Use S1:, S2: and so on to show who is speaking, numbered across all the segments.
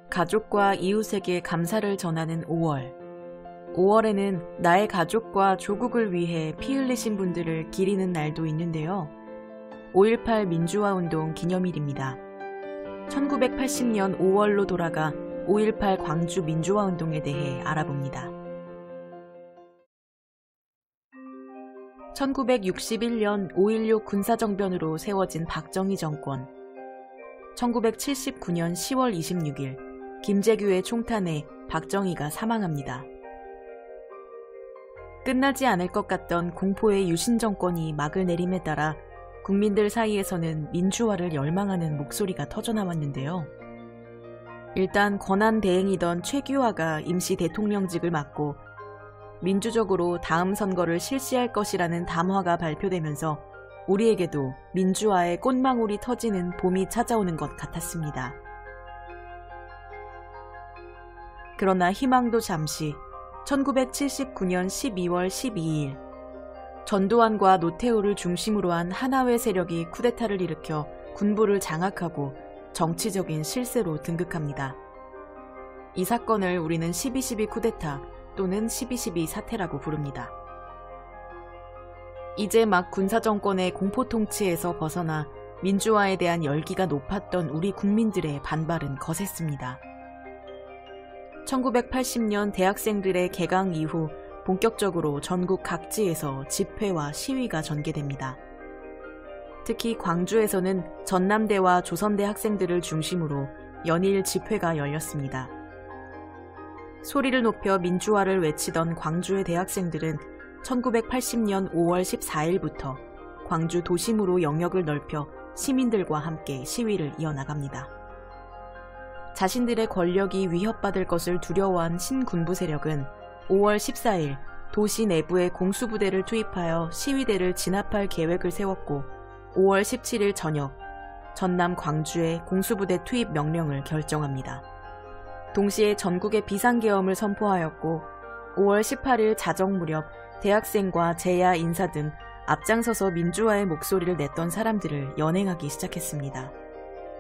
S1: 가족과 이웃에게 감사를 전하는 5월. 5월에는 나의 가족과 조국을 위해 피 흘리신 분들을 기리는 날도 있는데요. 5.18 민주화운동 기념일입니다. 1980년 5월로 돌아가 5.18 광주 민주화운동에 대해 알아봅니다. 1961년 5.16 군사정변으로 세워진 박정희 정권. 1979년 10월 26일 김재규의 총탄에 박정희가 사망합니다. 끝나지 않을 것 같던 공포의 유신 정권이 막을 내림에 따라 국민들 사이에서는 민주화를 열망하는 목소리가 터져나왔는데요. 일단 권한 대행이던 최규하가 임시 대통령직을 맡고 민주적으로 다음 선거를 실시할 것이라는 담화가 발표되면서 우리에게도 민주화의 꽃망울이 터지는 봄이 찾아오는 것 같았습니다. 그러나 희망도 잠시. 1979년 12월 12일 전두환과 노태우를 중심으로 한 하나회 세력이 쿠데타를 일으켜 군부를 장악하고 정치적인 실세로 등극합니다. 이 사건을 우리는 12.12 쿠데타 또는 12.12 사태라고 부릅니다. 이제 막 군사정권의 공포통치에서 벗어나 민주화에 대한 열기가 높았던 우리 국민들의 반발은 거셌습니다. 1980년 대학생들의 개강 이후 본격적으로 전국 각지에서 집회와 시위가 전개됩니다. 특히 광주에서는 전남대와 조선대 학생들을 중심으로 연일 집회가 열렸습니다. 소리를 높여 민주화를 외치던 광주의 대학생들은 1980년 5월 14일부터 광주 도심으로 영역을 넓혀 시민들과 함께 시위를 이어나갑니다. 자신들의 권력이 위협받을 것을 두려워한 신군부 세력은 5월 14일 도시 내부에 공수부대를 투입하여 시위대를 진압할 계획을 세웠고 5월 17일 저녁 전남 광주에 공수부대 투입 명령을 결정합니다. 동시에 전국에 비상계엄을 선포하였고 5월 18일 자정 무렵 대학생과 재야 인사 등 앞장서서 민주화의 목소리를 냈던 사람들을 연행하기 시작했습니다.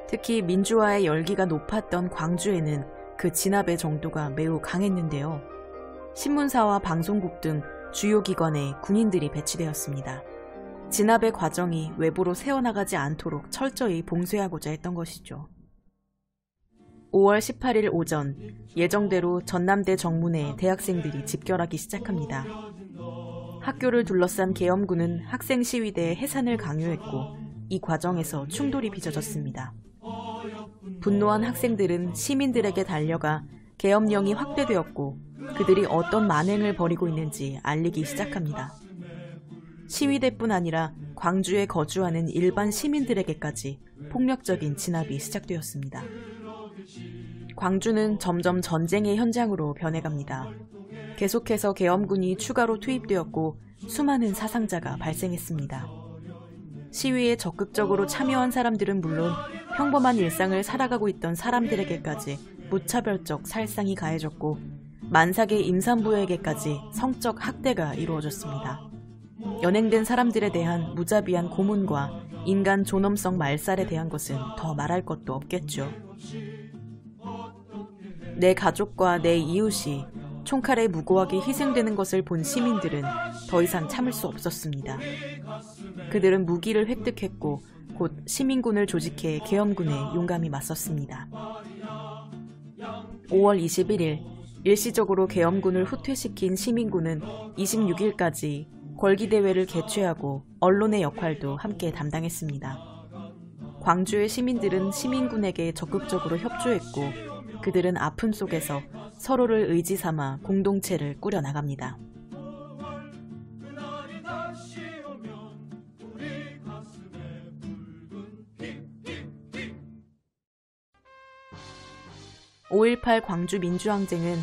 S1: 특히 민주화의 열기가 높았던 광주에는 그 진압의 정도가 매우 강했는데요. 신문사와 방송국 등 주요 기관에 군인들이 배치되었습니다. 진압의 과정이 외부로 새어나가지 않도록 철저히 봉쇄하고자 했던 것이죠. 5월 18일 오전 예정대로 전남대 정문에 대학생들이 집결하기 시작합니다. 학교를 둘러싼 계엄군은 학생 시위대의 해산을 강요했고 이 과정에서 충돌이 빚어졌습니다. 분노한 학생들은 시민들에게 달려가 계엄령이 확대되었고 그들이 어떤 만행을 벌이고 있는지 알리기 시작합니다. 시위대뿐 아니라 광주에 거주하는 일반 시민들에게까지 폭력적인 진압이 시작되었습니다. 광주는 점점 전쟁의 현장으로 변해갑니다. 계속해서 계엄군이 추가로 투입되었고 수많은 사상자가 발생했습니다. 시위에 적극적으로 참여한 사람들은 물론 평범한 일상을 살아가고 있던 사람들에게까지 무차별적 살상이 가해졌고 만삭의 임산부에게까지 성적 학대가 이루어졌습니다. 연행된 사람들에 대한 무자비한 고문과 인간 존엄성 말살에 대한 것은 더 말할 것도 없겠죠. 내 가족과 내 이웃이 총칼에 무고하게 희생되는 것을 본 시민들은 더 이상 참을 수 없었습니다. 그들은 무기를 획득했고 곧 시민군을 조직해 계엄군에 용감히 맞섰습니다. 5월 21일 일시적으로 계엄군을 후퇴시킨 시민군은 26일까지 걸기대회를 개최하고 언론의 역할도 함께 담당했습니다. 광주의 시민들은 시민군에게 적극적으로 협조했고 그들은 아픔 속에서 서로를 의지 삼아 공동체를 꾸려나갑니다. (5.18) 광주 민주항쟁은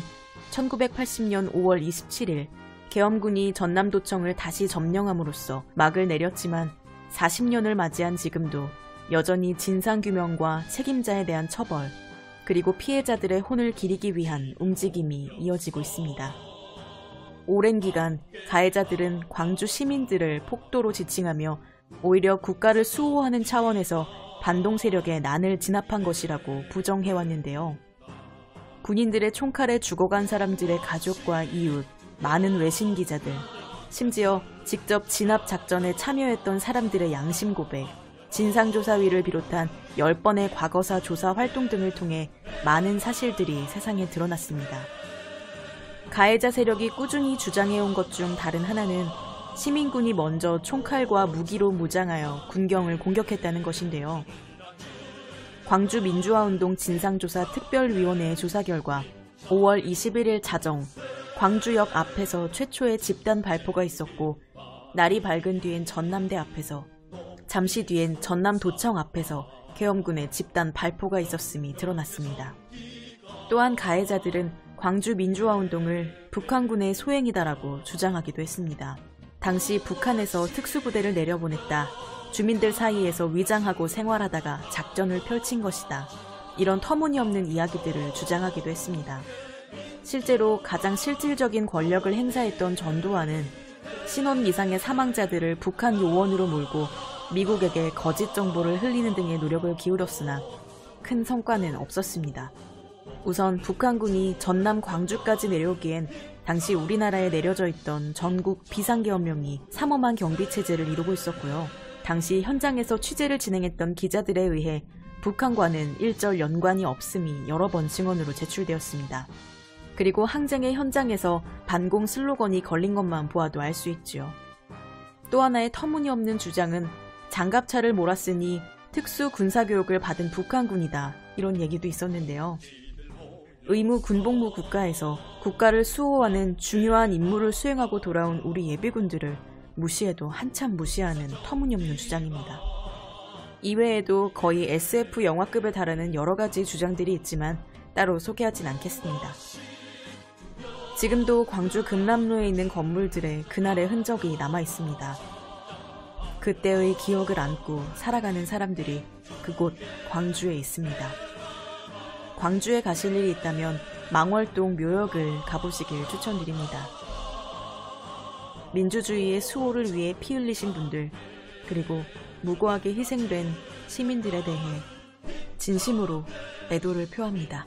S1: 1980년 5월 27일 계엄군이 전남도청을 다시 점령함으로써 막을 내렸지만 40년을 맞이한 지금도 여전히 진상규명과 책임자에 대한 처벌, 그리고 피해자들의 혼을 기리기 위한 움직임이 이어지고 있습니다. 오랜 기간 가해자들은 광주 시민들을 폭도로 지칭하며 오히려 국가를 수호하는 차원에서 반동 세력의 난을 진압한 것이라고 부정해왔는데요. 군인들의 총칼에 죽어간 사람들의 가족과 이웃, 많은 외신 기자들, 심지어 직접 진압 작전에 참여했던 사람들의 양심 고백, 진상조사위를 비롯한 10번의 과거사 조사 활동 등을 통해 많은 사실들이 세상에 드러났습니다. 가해자 세력이 꾸준히 주장해온 것 중 다른 하나는 시민군이 먼저 총칼과 무기로 무장하여 군경을 공격했다는 것인데요. 광주 민주화운동 진상조사 특별위원회의 조사 결과 5월 21일 자정 광주역 앞에서 최초의 집단 발포가 있었고, 날이 밝은 뒤엔 전남대 앞에서, 잠시 뒤엔 전남도청 앞에서 계엄군의 집단 발포가 있었음이 드러났습니다. 또한 가해자들은 광주 민주화운동을 북한군의 소행이다라고 주장하기도 했습니다. 당시 북한에서 특수부대를 내려보냈다. 주민들 사이에서 위장하고 생활하다가 작전을 펼친 것이다. 이런 터무니없는 이야기들을 주장하기도 했습니다. 실제로 가장 실질적인 권력을 행사했던 전두환은 신원 미상의 사망자들을 북한 요원으로 몰고 미국에게 거짓 정보를 흘리는 등의 노력을 기울였으나 큰 성과는 없었습니다. 우선 북한군이 전남 광주까지 내려오기엔 당시 우리나라에 내려져 있던 전국 비상계엄령이 삼엄한 경비체제를 이루고 있었고요. 당시 현장에서 취재를 진행했던 기자들에 의해 북한과는 일절 연관이 없음이 여러 번 증언으로 제출되었습니다. 그리고 항쟁의 현장에서 반공 슬로건이 걸린 것만 보아도 알 수 있지요. 또 하나의 터무니없는 주장은 장갑차를 몰았으니 특수 군사교육을 받은 북한군이다, 이런 얘기도 있었는데요. 의무 군복무 국가에서 국가를 수호하는 중요한 임무를 수행하고 돌아온 우리 예비군들을 무시해도 한참 무시하는 터무니없는 주장입니다. 이외에도 거의 SF 영화급에 달하는 여러 가지 주장들이 있지만 따로 소개하진 않겠습니다. 지금도 광주 금남로에 있는 건물들에 그날의 흔적이 남아 있습니다. 그때의 기억을 안고 살아가는 사람들이 그곳 광주에 있습니다. 광주에 가실 일이 있다면 망월동 묘역을 가보시길 추천드립니다. 민주주의의 수호를 위해 피 흘리신 분들, 그리고 무고하게 희생된 시민들에 대해 진심으로 애도를 표합니다.